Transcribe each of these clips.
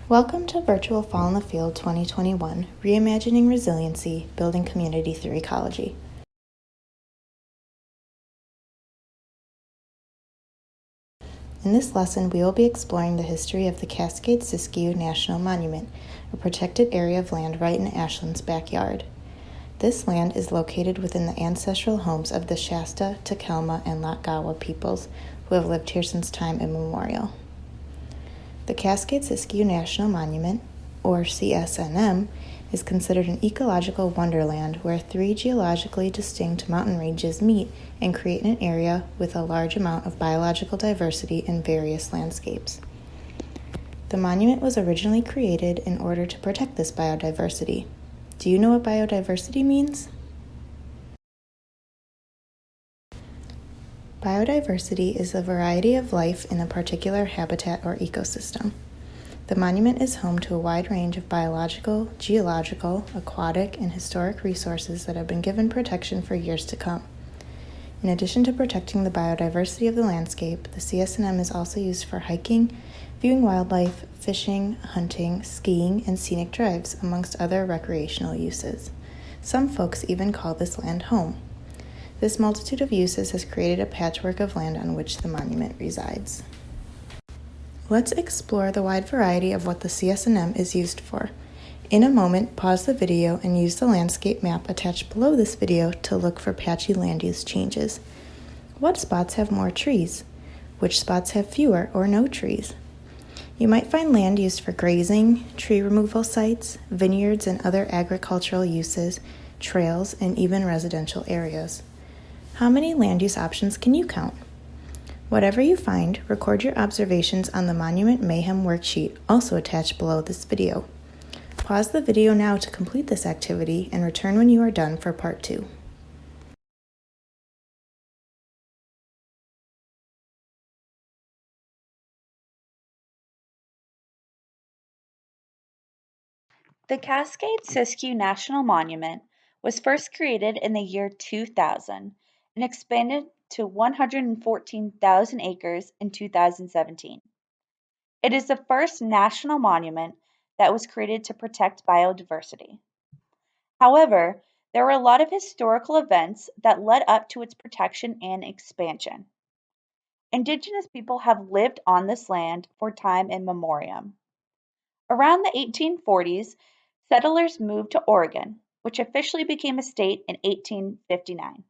Welcome to Virtual Fall in the Field 2021, Reimagining Resiliency, Building Community Through Ecology. In this lesson, we will be exploring the history of the Cascade-Siskiyou National Monument, a protected area of land right in Ashland's backyard. This land is located within the ancestral homes of the Shasta, Takelma, and Lakgawa peoples who have lived here since time immemorial. The Cascade-Siskiyou National Monument, or CSNM, is considered an ecological wonderland where three geologically distinct mountain ranges meet and create an area with a large amount of biological diversity in various landscapes. The monument was originally created in order to protect this biodiversity. Do you know what biodiversity means? Biodiversity is the variety of life in a particular habitat or ecosystem. The monument is home to a wide range of biological, geological, aquatic, and historic resources that have been given protection for years to come. In addition to protecting the biodiversity of the landscape, the CSNM is also used for hiking, viewing wildlife, fishing, hunting, skiing, and scenic drives, amongst other recreational uses. Some folks even call this land home. This multitude of uses has created a patchwork of land on which the monument resides. Let's explore the wide variety of what the CSNM is used for. In a moment, pause the video and use the landscape map attached below this video to look for patchy land use changes. What spots have more trees? Which spots have fewer or no trees? You might find land used for grazing, tree removal sites, vineyards and other agricultural uses, trails, and even residential areas. How many land use options can you count? Whatever you find, record your observations on the Monument Mayhem worksheet, also attached below this video. Pause the video now to complete this activity and return when you are done for part 2. The Cascade-Siskiyou National Monument was first created in the year 2000 and expanded to 114,000 acres in 2017. It is the first national monument that was created to protect biodiversity. However, there were a lot of historical events that led up to its protection and expansion. Indigenous people have lived on this land for time immemorial. Around the 1840s, settlers moved to Oregon, which officially became a state in 1859.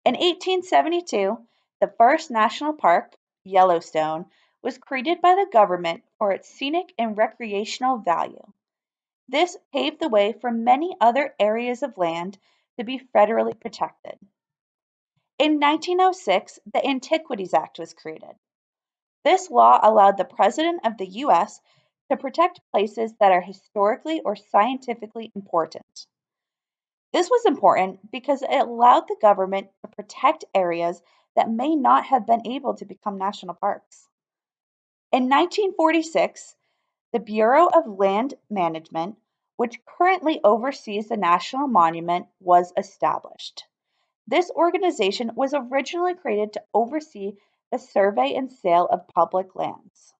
In 1872, the first national park, Yellowstone, was created by the government for its scenic and recreational value. This paved the way for many other areas of land to be federally protected. In 1906, the Antiquities Act was created. This law allowed the President of the U.S. to protect places that are historically or scientifically important. This was important because it allowed the government to protect areas that may not have been able to become national parks. In 1946, the Bureau of Land Management, which currently oversees the National Monument, was established. This organization was originally created to oversee the survey and sale of public lands.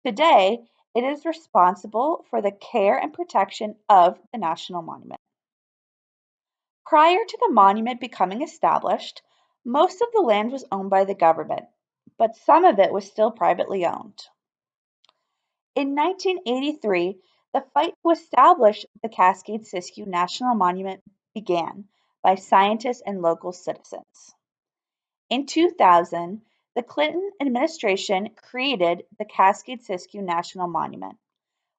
Today, it is responsible for the care and protection of the National Monument. Prior to the monument becoming established, most of the land was owned by the government, but some of it was still privately owned. In 1983, the fight to establish the Cascade-Siskiyou National Monument began by scientists and local citizens. In 2000, the Clinton administration created the Cascade-Siskiyou National Monument,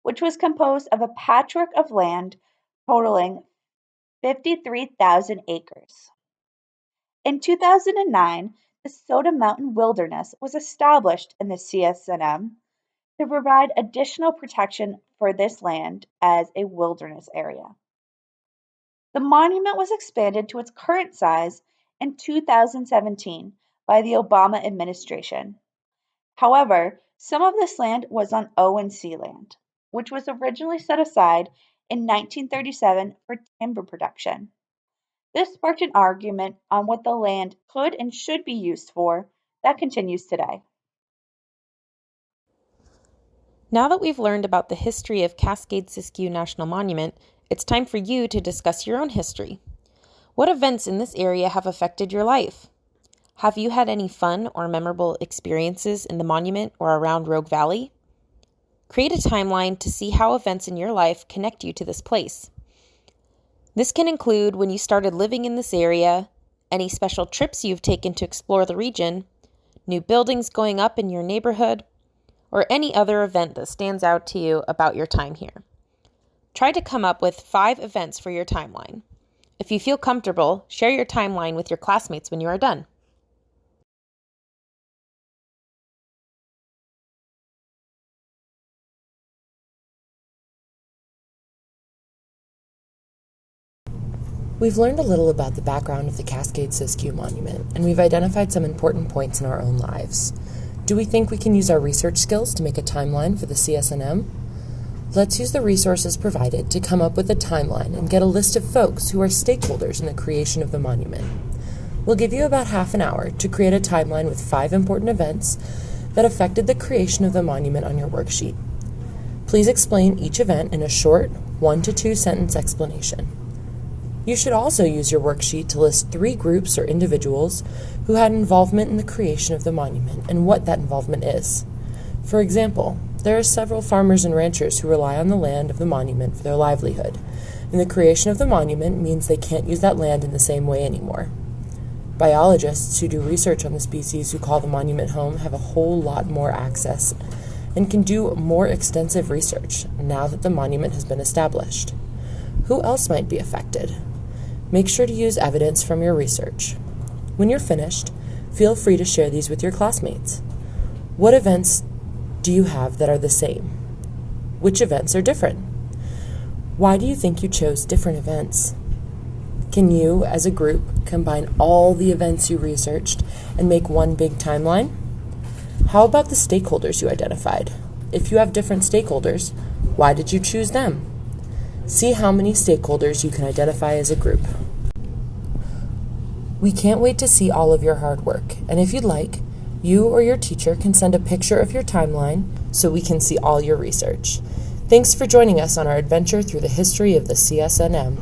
which was composed of a patchwork of land totaling 53,000 acres. In 2009, the Soda Mountain Wilderness was established in the CSNM to provide additional protection for this land as a wilderness area. The monument was expanded to its current size in 2017 by the Obama administration. However, some of this land was on O&C land, which was originally set aside in 1937 for timber production. This sparked an argument on what the land could and should be used for that continues today. Now that we've learned about the history of Cascade-Siskiyou National Monument, it's time for you to discuss your own history. What events in this area have affected your life? Have you had any fun or memorable experiences in the monument or around Rogue Valley? Create a timeline to see how events in your life connect you to this place. This can include when you started living in this area, any special trips you've taken to explore the region, new buildings going up in your neighborhood, or any other event that stands out to you about your time here. Try to come up with 5 events for your timeline. If you feel comfortable, share your timeline with your classmates when you are done. We've learned a little about the background of the Cascade-Siskiyou Monument, and we've identified some important points in our own lives. Do we think we can use our research skills to make a timeline for the CSNM? Let's use the resources provided to come up with a timeline and get a list of folks who are stakeholders in the creation of the monument. We'll give you about half an hour to create a timeline with 5 important events that affected the creation of the monument on your worksheet. Please explain each event in a short 1 to 2 sentence explanation. You should also use your worksheet to list 3 groups or individuals who had involvement in the creation of the monument and what that involvement is. For example, there are several farmers and ranchers who rely on the land of the monument for their livelihood, and the creation of the monument means they can't use that land in the same way anymore. Biologists who do research on the species who call the monument home have a whole lot more access and can do more extensive research now that the monument has been established. Who else might be affected? Make sure to use evidence from your research. When you're finished, feel free to share these with your classmates. What events do you have that are the same? Which events are different? Why do you think you chose different events? Can you, as a group, combine all the events you researched and make one big timeline? How about the stakeholders you identified? If you have different stakeholders, why did you choose them? See how many stakeholders you can identify as a group. We can't wait to see all of your hard work, and if you'd like, you or your teacher can send a picture of your timeline so we can see all your research. Thanks for joining us on our adventure through the history of the CSNM.